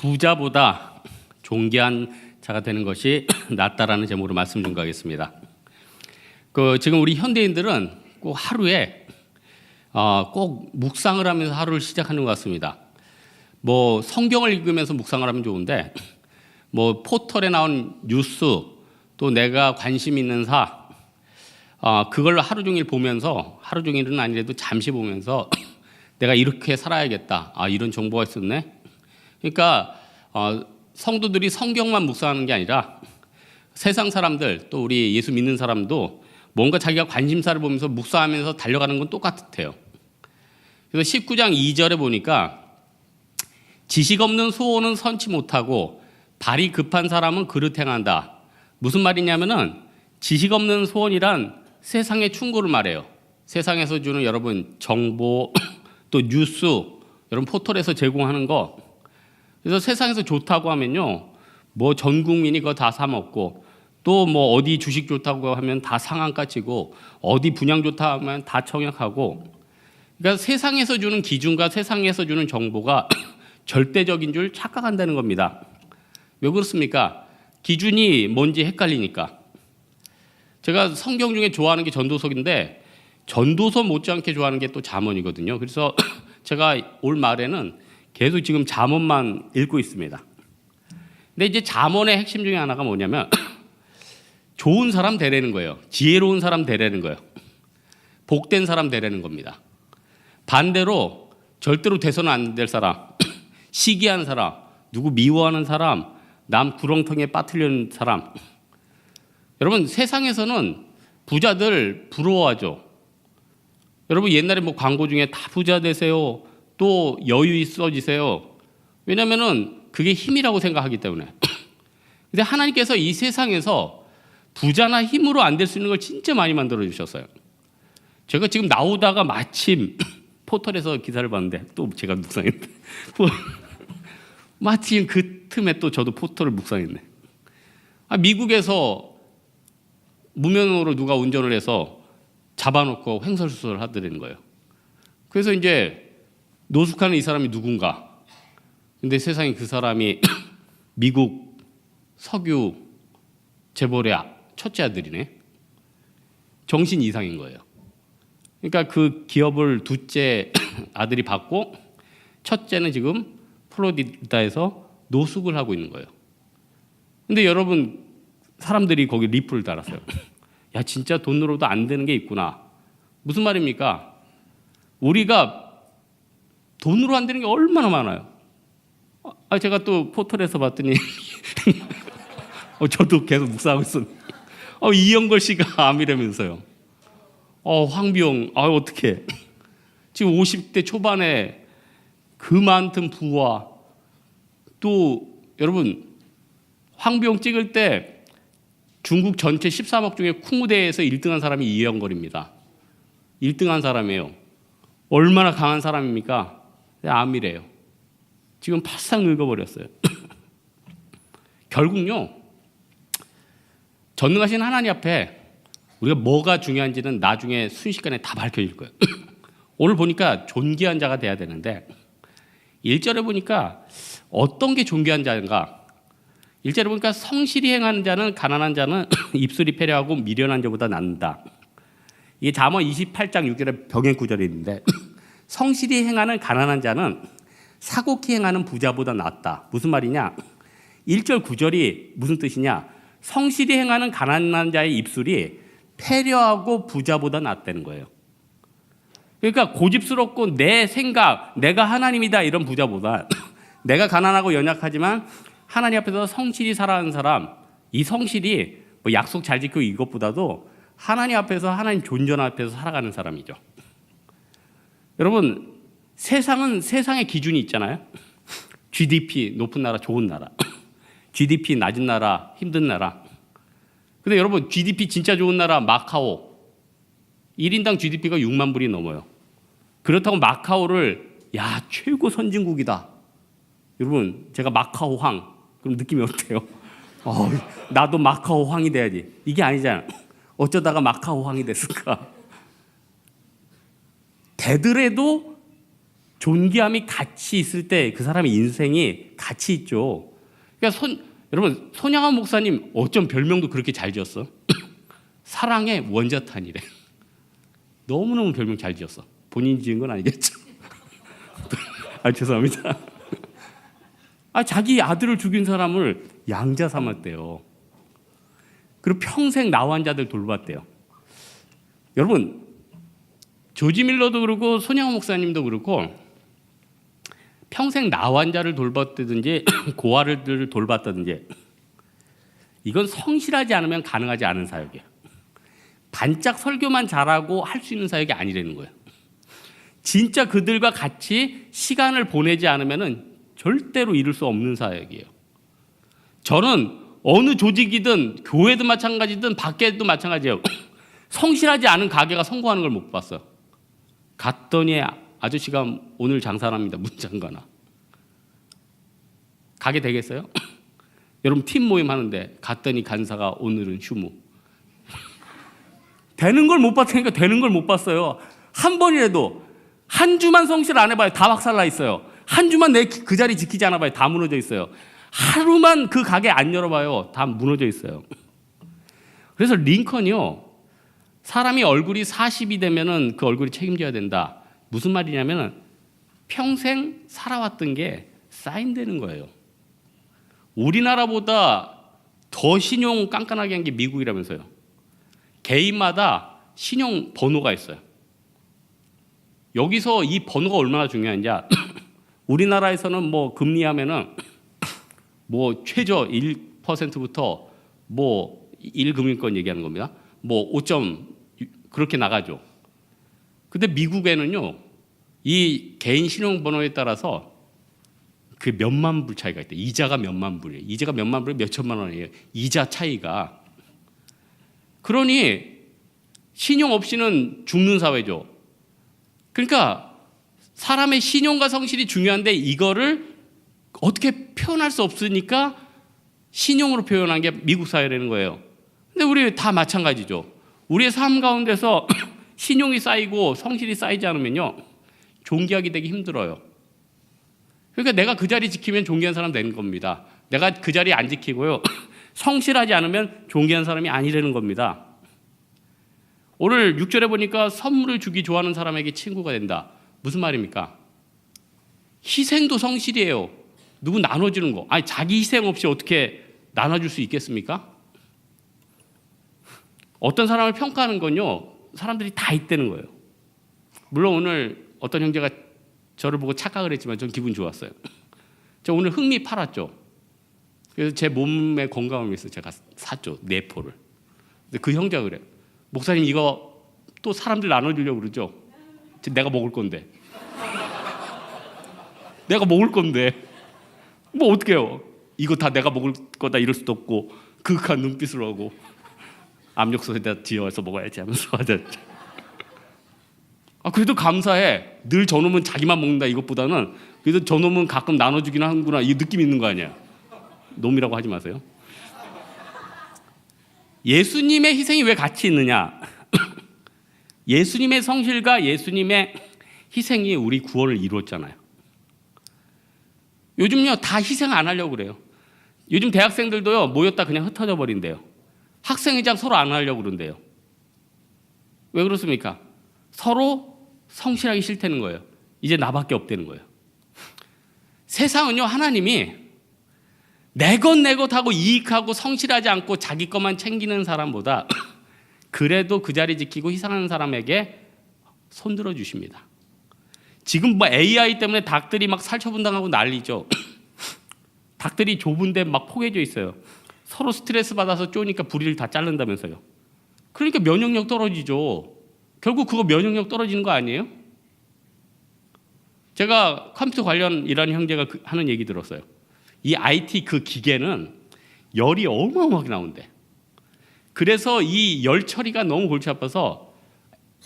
부자보다 존귀한 자가 되는 것이 낫다라는 제목으로 말씀 좀 가겠습니다. 지금 우리 현대인들은 꼭 하루에 꼭 묵상을 하면서 하루를 시작하는 것 같습니다. 성경을 읽으면서 묵상을 하면 좋은데 포털에 나온 뉴스 또 내가 관심 있는 그걸 하루 종일 보면서 하루 종일은 아니래도 잠시 보면서 내가 이렇게 살아야겠다. 이런 정보가 있었네. 그러니까 성도들이 성경만 묵상하는 게 아니라 세상 사람들 또 우리 예수 믿는 사람도 뭔가 자기가 관심사를 보면서 묵상하면서 달려가는 건 똑같아요. 그래서 19장 2절에 보니까 지식 없는 소원은 선치 못하고 발이 급한 사람은 그릇 행한다. 무슨 말이냐면은 지식 없는 소원이란 세상의 충고를 말해요. 세상에서 주는 여러분 정보 또 뉴스 여러분 포털에서 제공하는 거. 그래서 세상에서 좋다고 하면요 전 국민이 그거 다 사 먹고 또 어디 주식 좋다고 하면 다 상한가 치고 어디 분양 좋다 하면 다 청약하고. 그러니까 세상에서 주는 기준과 세상에서 주는 정보가 절대적인 줄 착각한다는 겁니다. 왜 그렇습니까? 기준이 뭔지 헷갈리니까. 제가 성경 중에 좋아하는 게 전도서인데 전도서 못지않게 좋아하는 게 또 잠언이거든요. 그래서 제가 올 말에는 계속 지금 잠언만 읽고 있습니다. 근데 이제 잠언의 핵심 중에 하나가 뭐냐면 좋은 사람 되라는 거예요. 지혜로운 사람 되라는 거예요. 복된 사람 되라는 겁니다. 반대로 절대로 돼서는 안 될 사람, 시기한 사람, 누구 미워하는 사람, 남 구렁텅이에 빠뜨리는 사람. 여러분 세상에서는 부자들 부러워하죠. 여러분 옛날에 광고 중에 다 부자 되세요. 또 여유 있어지세요. 왜냐면은 그게 힘이라고 생각하기 때문에. 근데 하나님께서 이 세상에서 부자나 힘으로 안 될 수 있는 걸 진짜 많이 만들어 주셨어요. 제가 지금 나오다가 마침 포털에서 기사를 봤는데 또 제가 묵상했는데 마침 그 틈에 또 저도 포털을 묵상했네. 미국에서 무면허로 누가 운전을 해서 잡아놓고 횡설수설 하더라는 거예요. 그래서 이제 노숙하는 이 사람이 누군가. 근데 세상에 그 사람이 미국 석유 재벌의 첫째 아들이네. 정신 이상인 거예요. 그러니까 그 기업을 둘째 아들이 받고 첫째는 지금 플로리다에서 노숙을 하고 있는 거예요. 근데 여러분 사람들이 거기 리플을 달았어요. 야 진짜 돈으로도 안 되는 게 있구나. 무슨 말입니까? 우리가 돈으로 안 되는 게 얼마나 많아요. 제가 또 포털에서 봤더니 저도 계속 묵상하고 있었는데 이영걸 씨가 암이라면서요. 황비용 어떡해. 지금 50대 초반에 그 많던 부와 또 여러분 황비용 찍을 때 중국 전체 13억 중에 쿵우대에서 1등한 사람이 이영걸입니다. 1등한 사람이에요. 얼마나 강한 사람입니까? 암이래요. 지금 바싹 늙어버렸어요. 결국요 전능하신 하나님 앞에 우리가 뭐가 중요한지는 나중에 순식간에 다 밝혀질 거예요. 오늘 보니까 존귀한 자가 돼야 되는데 1절에 보니까 어떤 게 존귀한 자인가. 1절에 보니까 성실히 행하는 자는 가난한 자는 입술이 패려하고 미련한 자보다 낫다. 이게 잠언 28장 6절에 병행 구절이 있는데 성실히 행하는 가난한 자는 사곡히 행하는 부자보다 낫다. 무슨 말이냐? 1절 9절이 무슨 뜻이냐? 성실히 행하는 가난한 자의 입술이 패려하고 부자보다 낫다는 거예요. 그러니까 고집스럽고 내 생각, 내가 하나님이다 이런 부자보다 내가 가난하고 연약하지만 하나님 앞에서 성실히 살아가는 사람, 이 성실이 약속 잘 지키고 이것보다도 하나님 앞에서 하나님 존전 앞에서 살아가는 사람이죠. 여러분 세상은 세상의 기준이 있잖아요. GDP 높은 나라 좋은 나라, GDP 낮은 나라 힘든 나라. 근데 여러분 GDP 진짜 좋은 나라 마카오 1인당 GDP가 6만 불이 넘어요. 그렇다고 마카오를 최고 선진국이다. 여러분 제가 마카오 황 그럼 느낌이 어때요? 나도 마카오 황이 돼야지. 이게 아니잖아. 어쩌다가 마카오 황이 됐을까? 되더라도 존귀함이 같이 있을 때 그 사람의 인생이 같이 있죠. 그러니까 여러분 손양원 목사님 어쩜 별명도 그렇게 잘 지었어? 사랑의 원자탄이래. 너무너무 별명 잘 지었어. 본인 지은 건 아니겠죠? 죄송합니다. 자기 아들을 죽인 사람을 양자 삼았대요. 그리고 평생 나환자들 돌봤대요. 여러분 조지 밀러도 그렇고 손양원 목사님도 그렇고 평생 나환자를 돌봤다든지 고아를 돌봤다든지 이건 성실하지 않으면 가능하지 않은 사역이에요. 반짝 설교만 잘하고 할 수 있는 사역이 아니라는 거예요. 진짜 그들과 같이 시간을 보내지 않으면 절대로 이룰 수 없는 사역이에요. 저는 어느 조직이든 교회도 마찬가지든 밖에도 마찬가지예요. 성실하지 않은 가게가 성공하는 걸 못 봤어요. 갔더니 아저씨가 오늘 장사합니다. 문장가나. 가게 되겠어요? 여러분 팀 모임 하는데 갔더니 간사가 오늘은 휴무. 되는 걸 못 봤으니까 되는 걸 못 봤어요. 한 번이라도 한 주만 성실 안 해봐요. 다 박살나 있어요. 한 주만 내 그 자리 지키지 않아봐요. 다 무너져 있어요. 하루만 그 가게 안 열어봐요. 다 무너져 있어요. 그래서 링컨이요. 사람이 얼굴이 40이 되면은 그 얼굴이 책임져야 된다. 무슨 말이냐면은 평생 살아왔던 게 쌓인다는 거예요. 우리나라보다 더 신용 깐깐하게 한 게 미국이라면서요. 개인마다 신용 번호가 있어요. 여기서 이 번호가 얼마나 중요한지 우리나라에서는 뭐 금리하면은 뭐 최저 1%부터 뭐 1금융권 얘기하는 겁니다. 뭐 5점 그렇게 나가죠. 근데 미국에는요. 이 개인 신용 번호에 따라서 그 몇만 불 차이가 있대. 이자가 몇만 불이에요. 이자가 몇만 불에 몇천만 원이에요. 이자 차이가. 그러니 신용 없이는 죽는 사회죠. 그러니까 사람의 신용과 성실이 중요한데 이거를 어떻게 표현할 수 없으니까 신용으로 표현한 게 미국 사회라는 거예요. 근데 우리 다 마찬가지죠. 우리의 삶 가운데서 신용이 쌓이고 성실이 쌓이지 않으면요. 존귀하게 되기 힘들어요. 그러니까 내가 그 자리 지키면 존귀한 사람 되는 겁니다. 내가 그 자리 안 지키고요. 성실하지 않으면 존귀한 사람이 아니라는 겁니다. 오늘 6절에 보니까 선물을 주기 좋아하는 사람에게 친구가 된다. 무슨 말입니까? 희생도 성실이에요. 누구 나눠주는 거. 자기 희생 없이 어떻게 나눠줄 수 있겠습니까? 어떤 사람을 평가하는 건요. 사람들이 다 있다는 거예요. 물론 오늘 어떤 형제가 저를 보고 착각을 했지만 전 기분 좋았어요. 저 오늘 흑미 팔았죠. 그래서 제 몸의 건강을 위해서 제가 샀죠. 네포를. 근데 그 형제가 그래요. 목사님 이거 또 사람들 나눠주려고 그러죠. 내가 먹을 건데. 내가 먹을 건데. 뭐 어떡해요. 이거 다 내가 먹을 거다 이럴 수도 없고 그윽한 눈빛으로 하고 압력솥에다 지어서 먹어야지 하면서 하셨죠. 그래도 감사해. 늘 저놈은 자기만 먹는다 이것보다는 그래도 저놈은 가끔 나눠주긴 하는구나 이 느낌 있는 거 아니야. 놈이라고 하지 마세요. 예수님의 희생이 왜 같이 있느냐? 예수님의 성실과 예수님의 희생이 우리 구원을 이루었잖아요. 요즘요 다 희생 안 하려고 그래요. 요즘 대학생들도요 모였다 그냥 흩어져 버린대요. 학생회장 서로 안 하려고 그런대요. 왜 그렇습니까? 서로 성실하기 싫다는 거예요. 이제 나밖에 없다는 거예요. 세상은요 하나님이 내 것 하고 이익하고 성실하지 않고 자기 것만 챙기는 사람보다 그래도 그 자리 지키고 희생하는 사람에게 손들어 주십니다. 지금 뭐 AI 때문에 닭들이 막 살처분당하고 난리죠. 닭들이 좁은데 막 포개져 있어요. 서로 스트레스 받아서 쪼니까 부리를 다 자른다면서요. 그러니까 면역력 떨어지죠. 결국 그거 면역력 떨어지는 거 아니에요? 제가 컴퓨터 관련 일하는 형제가 하는 얘기 들었어요. 이 IT 그 기계는 열이 어마어마하게 나온대. 그래서 이 열 처리가 너무 골치 아파서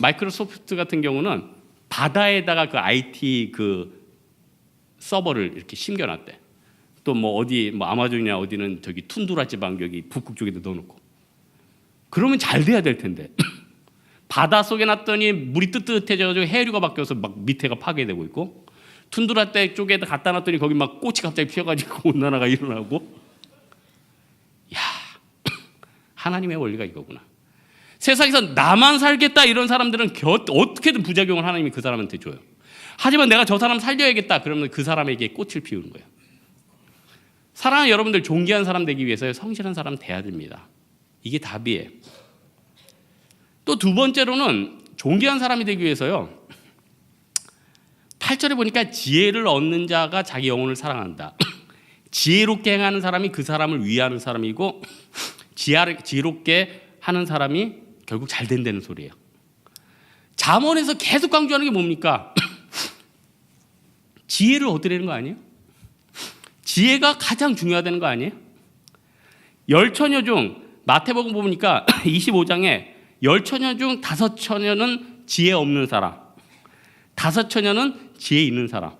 마이크로소프트 같은 경우는 바다에다가 그 IT 그 서버를 이렇게 심겨놨대. 또 뭐 어디 뭐 아마존이나 어디는 저기 툰두라 지방 여기 북극 쪽에도 넣어놓고. 그러면 잘 돼야 될 텐데. 바다 속에 놨더니 물이 뜨뜻해져가지고 해류가 바뀌어서 막 밑에가 파괴되고 있고 툰드라 떼 쪽에다 갖다 놨더니 거기 막 꽃이 갑자기 피어가지고 온난화가 일어나고. 야, 하나님의 원리가 이거구나. 세상에서 나만 살겠다 이런 사람들은 어떻게든 부작용을 하나님이 그 사람한테 줘요. 하지만 내가 저 사람 살려야겠다 그러면 그 사람에게 꽃을 피우는 거예요. 사랑하는 여러분들, 존귀한 사람 되기 위해서 성실한 사람 돼야 됩니다. 이게 답이에요. 또 두 번째로는 존귀한 사람이 되기 위해서요, 8절에 보니까 지혜를 얻는 자가 자기 영혼을 사랑한다. 지혜롭게 행하는 사람이 그 사람을 위하는 사람이고, 지혜롭게 하는 사람이 결국 잘 된다는 소리예요. 잠언에서 계속 강조하는 게 뭡니까? 지혜를 얻으려는 거 아니에요? 지혜가 가장 중요하다는 거 아니에요? 열처녀 중 마태복음 보니까 25장에 열처녀 중 5처녀는 지혜 없는 사람, 5처녀는 지혜 있는 사람.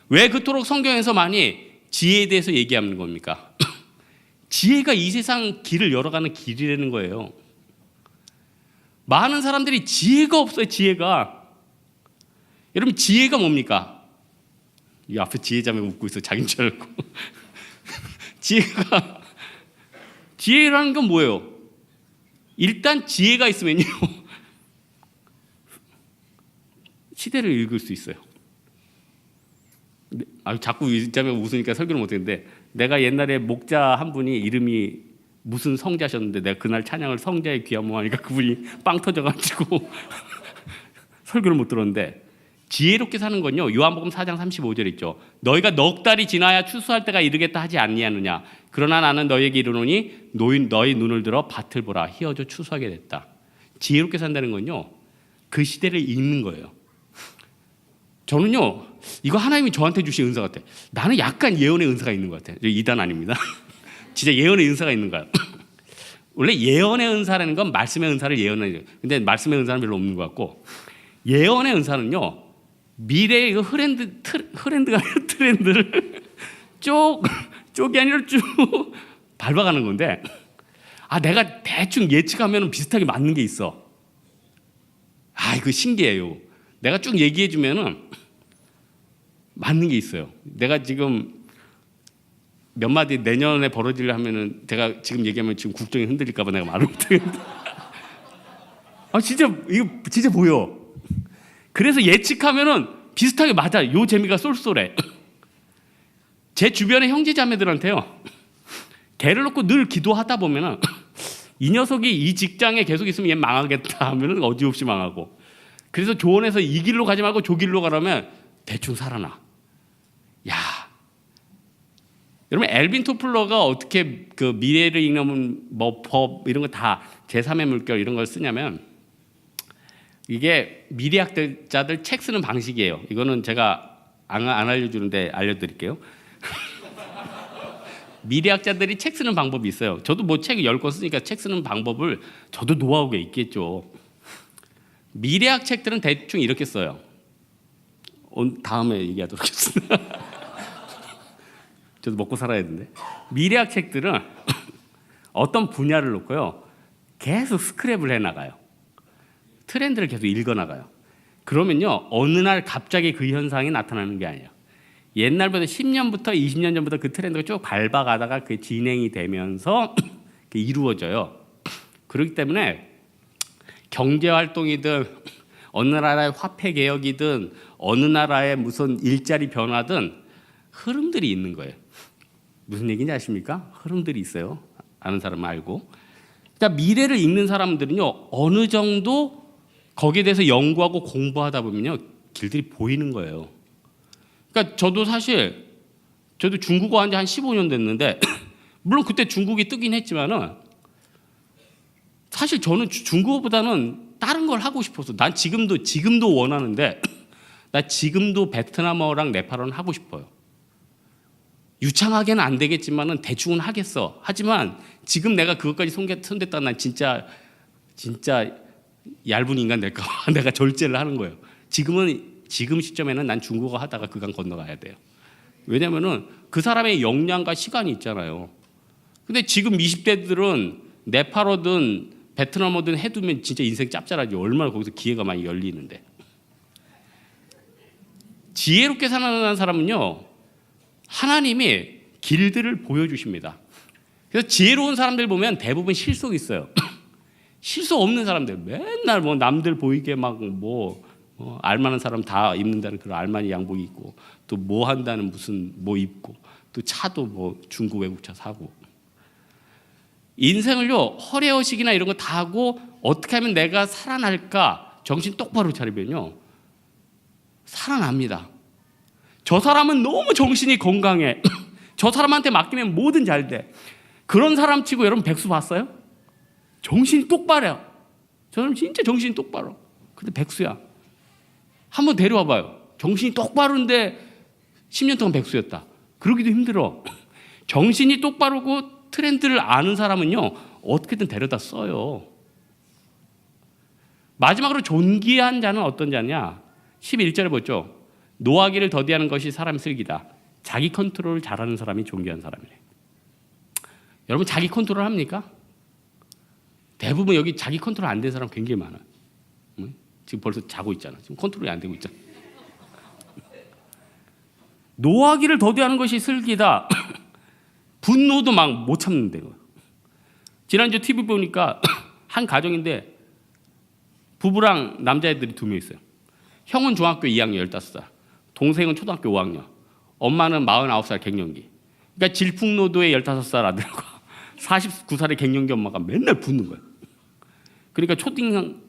왜 그토록 성경에서 많이 지혜에 대해서 얘기하는 겁니까? 지혜가 이 세상 길을 열어가는 길이라는 거예요. 많은 사람들이 지혜가 없어요. 지혜가. 여러분, 지혜가 뭡니까? 이 앞에 지혜자매 웃고 있어. 자기인 줄 알고. 지혜라는 건 뭐예요? 일단 지혜가 있으면요, 시대를 읽을 수 있어요. 자꾸 이 자매 웃으니까 설교를 못했는데, 내가 옛날에 목자 한 분이 이름이 무슨 성자셨는데 내가 그날 찬양을 성자의 귀함모 하니까 그분이 빵 터져가지고 설교를 못 들었는데, 지혜롭게 사는 건요, 요한복음 4장 35절 있죠. 너희가 넉 달이 지나야 추수할 때가 이르겠다 하지 않니하느냐. 그러나 나는 너희에게 이르노니 너희 눈을 들어 밭을 보라. 희어져 추수하게 됐다. 지혜롭게 산다는 건요, 그 시대를 읽는 거예요. 저는요, 이거 하나님이 저한테 주신 은사 같아요. 나는 약간 예언의 은사가 있는 것 같아요. 이단 아닙니다. 진짜 예언의 은사가 있는 거예요. 원래 예언의 은사라는 건 말씀의 은사를 예언하는 거예요. 근데 말씀의 은사는 별로 없는 것 같고, 예언의 은사는요, 미래의 그 트렌드가 아니라 트렌드를 쪽이 아니라 쭉 밟아가는 건데, 내가 대충 예측하면 비슷하게 맞는 게 있어. 이거 신기해요. 내가 쭉 얘기해주면은 맞는 게 있어요. 내가 지금 몇 마디 내년에 벌어지려 하면은, 제가 지금 얘기하면 지금 국정이 흔들릴까봐 내가 말을 못하겠는데. 이거 진짜 보여. 그래서 예측하면은 비슷하게 맞아. 요 재미가 쏠쏠해. 제 주변의 형제 자매들한테요, 개를 놓고 늘 기도하다 보면은 이 녀석이 이 직장에 계속 있으면 얘 망하겠다 하면은 어지없이 망하고, 그래서 조언해서 이 길로 가지 말고 저 길로 가라면 대충 살아나. 여러분, 엘빈 토플러가 어떻게 그 미래를 읽는 법 이런 거 다 제3의 물결 이런 걸 쓰냐면, 이게 미래학자들 책 쓰는 방식이에요. 이거는 제가 안 알려주는데 알려드릴게요. 미래학자들이 책 쓰는 방법이 있어요. 저도 뭐 책 10권 쓰니까 책 쓰는 방법을 저도 노하우가 있겠죠. 미래학 책들은 대충 이렇게 써요. 다음에 얘기하도록 하겠습니다. 저도 먹고 살아야 되는데, 미래학 책들은 어떤 분야를 놓고요, 계속 스크랩을 해나가요. 트렌드를 계속 읽어나가요. 그러면요, 어느 날 갑자기 그 현상이 나타나는 게 아니에요. 옛날부터 10년부터 20년 전부터 그 트렌드가 쭉 밟아가다가 그게 진행이 되면서 이루어져요. 그렇기 때문에 경제활동이든 어느 나라의 화폐 개혁이든 어느 나라의 무슨 일자리 변화든 흐름들이 있는 거예요. 무슨 얘기인지 아십니까? 흐름들이 있어요. 아는 사람 알고. 그러니까 미래를 읽는 사람들은요, 어느 정도 거기에 대해서 연구하고 공부하다 보면요, 길들이 보이는 거예요. 그러니까 저도 중국어 한 지 한 15년 됐는데, 물론 그때 중국이 뜨긴 했지만은, 사실 저는 중국어보다는 다른 걸 하고 싶어서, 난 지금도 원하는데, 나 지금도 베트남어랑 네팔어는 하고 싶어요. 유창하게는 안 되겠지만은 대충은 하겠어. 하지만 지금 내가 그것까지 손댔다, 난 진짜 얇은 인간 될까 봐 내가 절제를 하는 거예요. 지금 시점에는 난 중국어 하다가 그강 건너가야 돼요. 왜냐면은 그 사람의 역량과 시간이 있잖아요. 근데 지금 20대들은 네팔어든 베트남어든 해두면 진짜 인생 짭짤하지. 얼마나 거기서 기회가 많이 열리는데. 지혜롭게 살아가는 사람은요, 하나님이 길들을 보여주십니다. 그래서 지혜로운 사람들 보면 대부분 실속이 있어요. 실속 없는 사람들 맨날 뭐 남들 보이게 막 뭐 알만한 사람 다 입는다는 그런 알만이 양복 입고, 또 뭐 한다는 무슨 뭐 입고, 또 차도 뭐 중국 외국차 사고, 인생을요 허례허식이나 이런 거 다 하고 어떻게 하면 내가 살아날까 정신 똑바로 차리면요 살아납니다. 저 사람은 너무 정신이 건강해. 저 사람한테 맡기면 뭐든 잘 돼. 그런 사람 치고 여러분 백수 봤어요? 정신이 똑바로. 저 사람 진짜 정신이 똑바로. 근데 백수야. 한번 데려와 봐요. 정신이 똑바른데 10년 동안 백수였다. 그러기도 힘들어. 정신이 똑바르고 트렌드를 아는 사람은요 어떻게든 데려다 써요. 마지막으로 존귀한 자는 어떤 자냐? 11절에 보죠. 노하기를 더디하는 것이 사람 슬기다. 자기 컨트롤을 잘하는 사람이 존귀한 사람이래. 여러분 자기 컨트롤 합니까? 대부분 여기 자기 컨트롤 안 된 사람 굉장히 많아요. 지금 벌써 자고 있잖아. 지금 컨트롤이 안 되고 있잖아. 노하기를 더디하는 것이 슬기다. 분노도 막 못 참는데. 지난주 TV 보니까 한 가정인데 부부랑 남자애들이 2명 있어요. 형은 중학교 2학년 15살, 동생은 초등학교 5학년, 엄마는 49살 갱년기. 그러니까 질풍노도의 15살 아들과 49살의 갱년기 엄마가 맨날 붙는 거예요. 그러니까 초딩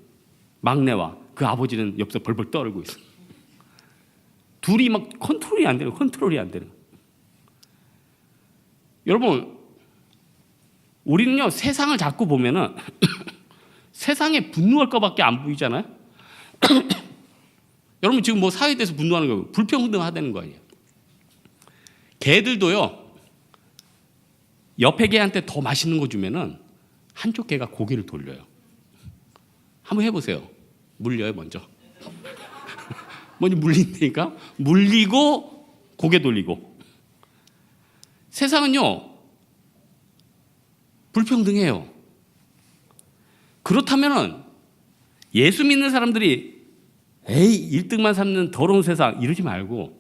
막내와 그 아버지는 옆에서 벌벌 떨고 있어요. 둘이 막 컨트롤이 안 되는 거예요. 여러분, 우리는요 세상을 자꾸 보면은 세상에 분노할 것밖에 안 보이잖아요. 여러분 지금 뭐 사회에 대해서 분노하는 거예요. 불평등하다는 거 아니에요. 개들도요 옆에 개한테 더 맛있는 거 주면은 한쪽 개가 고개를 돌려요. 한번 해보세요. 물려요 먼저. 먼저 물린다니까. 물리고 고개 돌리고. 세상은요 불평등해요. 그렇다면은 예수 믿는 사람들이 에이 1등만 삼는 더러운 세상 이러지 말고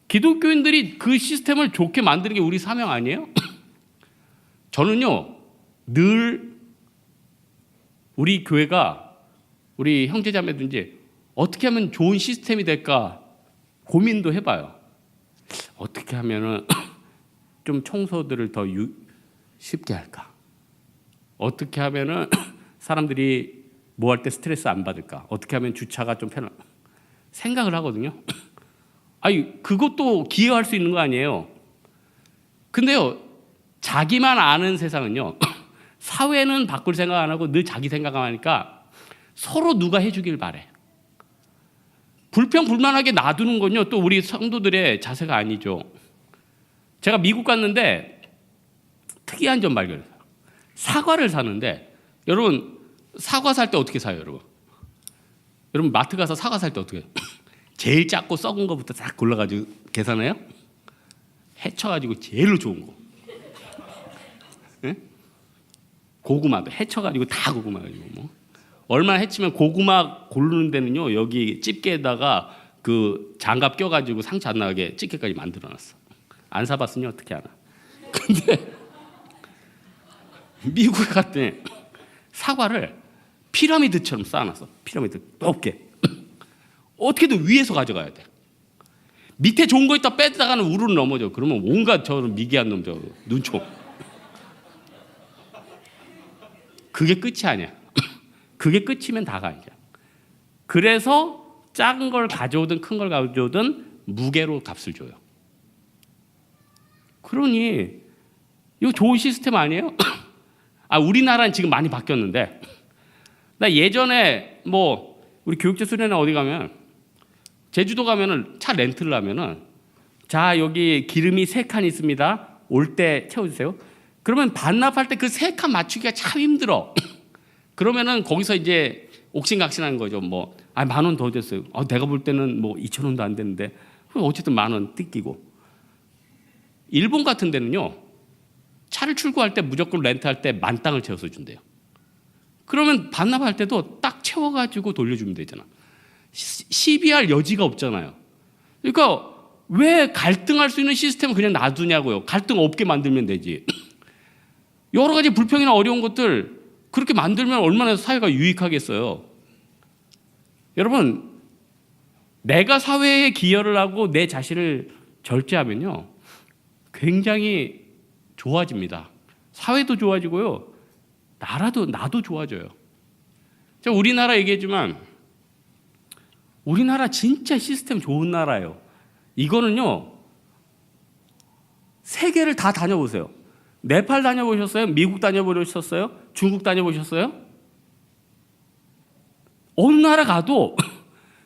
기독교인들이 그 시스템을 좋게 만드는 게 우리 사명 아니에요? 저는요 늘 우리 교회가 우리 형제자매든지 어떻게 하면 좋은 시스템이 될까 고민도 해봐요. 어떻게 하면은 좀 청소들을 더 쉽게 할까? 어떻게 하면은 사람들이 뭐 할 때 스트레스 안 받을까? 어떻게 하면 주차가 좀 편할 생각을 하거든요. 아니 그것도 기여할 수 있는 거 아니에요. 근데요 자기만 아는 세상은요 사회는 바꿀 생각 안 하고 늘 자기 생각만 하니까 서로 누가 해주길 바래. 불평불만하게 놔두는 건요 또 우리 성도들의 자세가 아니죠. 제가 미국 갔는데 특이한 점 발견했어요. 사과를 사는데 여러분 사과 살 때 어떻게 사요 여러분? 여러분 마트 가서 사과 살 때 어떻게 해요? 제일 작고 썩은 거부터 딱 골라가지고 계산해요? 해쳐가지고 제일로 좋은 거. 네? 고구마도 해쳐가지고 다 고구마 가지고 뭐. 얼마나 해치면 고구마 고르는 데는요 여기 집게에다가 그 장갑 껴가지고 상처 안 나게 집게까지 만들어놨어. 안 사봤으니 어떻게 하나. 근데 미국에 갔더니 사과를 피라미드처럼 쌓아놨어. 피라미드 높게. 어떻게든 위에서 가져가야 돼. 밑에 좋은 거 있다 빼다가는 우르르 넘어져. 그러면 온갖 저런 미개한 놈 저 눈총. 그게 끝이 아니야. 그게 끝이면 다가 이제. 그래서 작은 걸 가져오든 큰 걸 가져오든 무게로 값을 줘요. 그러니 이거 좋은 시스템 아니에요? 아 우리나라는 지금 많이 바뀌었는데 나 예전에 뭐 우리 교육제 수련회 어디 가면 제주도 가면은 차 렌트를 하면은 자 여기 기름이 3칸 있습니다. 올 때 채워주세요. 그러면 반납할 때 그 3칸 맞추기가 참 힘들어. 그러면은 거기서 이제 옥신각신하는 거죠. 뭐 아 10,000원 더 줬어요. 내가 볼 때는 뭐 2,000원도 안 됐는데 어쨌든 10,000원 뜯기고. 일본 같은 데는요 차를 출고할 때 무조건 렌트할 때 만땅을 채워서 준대요. 그러면 반납할 때도 딱 채워가지고 돌려주면 되잖아. 시비할 여지가 없잖아요. 그러니까 왜 갈등할 수 있는 시스템을 그냥 놔두냐고요. 갈등 없게 만들면 되지. 여러 가지 불평이나 어려운 것들 그렇게 만들면 얼마나 사회가 유익하겠어요. 여러분, 내가 사회에 기여를 하고 내 자신을 절제하면요, 굉장히 좋아집니다. 사회도 좋아지고요, 나도 좋아져요. 제가 우리나라 얘기했지만 우리나라 진짜 시스템 좋은 나라예요. 이거는요, 세계를 다 다녀보세요. 네팔 다녀보셨어요? 미국 다녀보셨어요? 중국 다녀보셨어요? 어느 나라 가도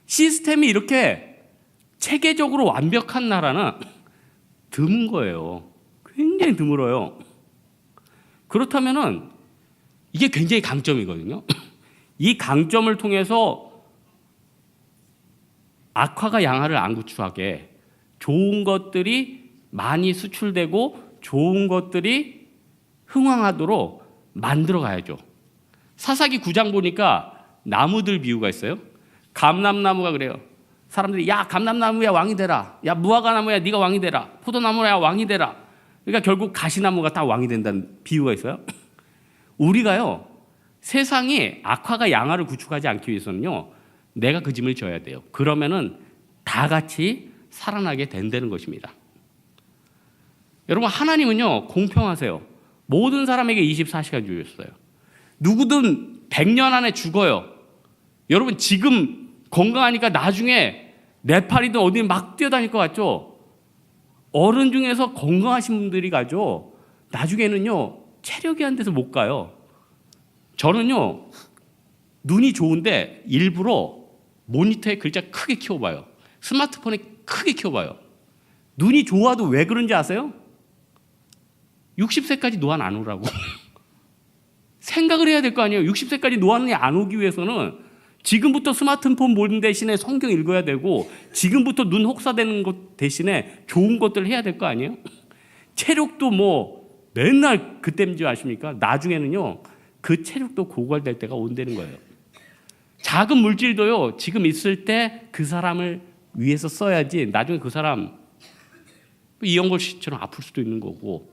시스템이 이렇게 체계적으로 완벽한 나라는 드문 거예요. 굉장히 드물어요. 그렇다면은 이게 굉장히 강점이거든요. 이 강점을 통해서 악화가 양화를 안 구축하게 좋은 것들이 많이 수출되고 좋은 것들이 흥황하도록 만들어 가야죠. 사사기 9장 보니까 나무들 비유가 있어요. 감람나무가 그래요. 사람들이 야 감람나무야 왕이 되라. 야 무화과나무야 네가 왕이 되라. 포도나무야 왕이 되라. 그러니까 결국 가시나무가 다 왕이 된다는 비유가 있어요. 우리가요, 세상이 악화가 양화를 구축하지 않기 위해서는요, 내가 그 짐을 져야 돼요. 그러면은 다 같이 살아나게 된다는 것입니다. 여러분, 하나님은요 공평하세요. 모든 사람에게 24시간 주셨어요. 누구든 100년 안에 죽어요. 여러분, 지금 건강하니까 나중에 네팔이든 어디 막 뛰어다닐 것 같죠? 어른 중에서 건강하신 분들이 가죠. 나중에는요 체력이 안 돼서 못 가요. 저는요 눈이 좋은데 일부러 모니터에 글자 크게 키워봐요. 스마트폰에 크게 키워봐요. 눈이 좋아도 왜 그런지 아세요? 60세까지 노안 안 오라고. 생각을 해야 될 거 아니에요. 60세까지 노안이 안 오기 위해서는 지금부터 스마트폰 보는 대신에 성경 읽어야 되고, 지금부터 눈 혹사되는 것 대신에 좋은 것들을 해야 될 거 아니에요. 체력도 뭐 맨날 그때인 줄 아십니까? 나중에는요 그 체력도 고갈될 때가 온다는 거예요. 작은 물질도요 지금 있을 때 그 사람을 위해서 써야지 나중에 그 사람 이영걸 씨처럼 아플 수도 있는 거고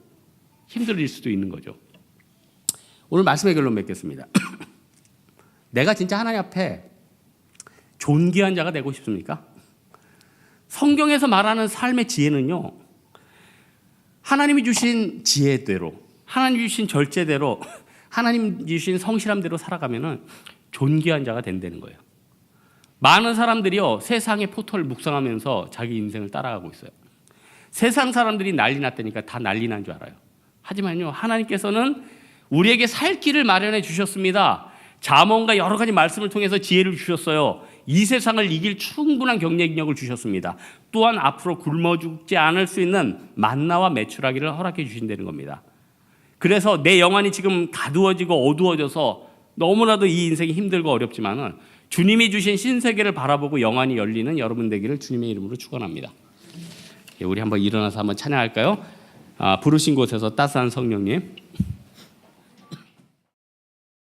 힘들어질 수도 있는 거죠. 오늘 말씀의 결론 맺겠습니다. 내가 진짜 하나님 앞에 존귀한 자가 되고 싶습니까? 성경에서 말하는 삶의 지혜는요, 하나님이 주신 지혜대로, 하나님이 주신 절제대로, 하나님 주신 성실함대로 살아가면은 존귀한 자가 된다는 거예요. 많은 사람들이요 세상의 포털을 묵상하면서 자기 인생을 따라가고 있어요. 세상 사람들이 난리 났다니까 다 난리 난 줄 알아요. 하지만요, 하나님께서는 우리에게 살 길을 마련해 주셨습니다. 잠언과 여러 가지 말씀을 통해서 지혜를 주셨어요. 이 세상을 이길 충분한 경쟁력을 주셨습니다. 또한 앞으로 굶어 죽지 않을 수 있는 만나와 메추라기를 허락해 주신다는 겁니다. 그래서 내 영안이 지금 가두어지고 어두워져서 너무나도 이 인생이 힘들고 어렵지만은 주님이 주신 신세계를 바라보고 영안이 열리는 여러분 되기를 주님의 이름으로 축원합니다. 우리 한번 일어나서 한번 찬양할까요? 부르신 곳에서 따스한 성령님.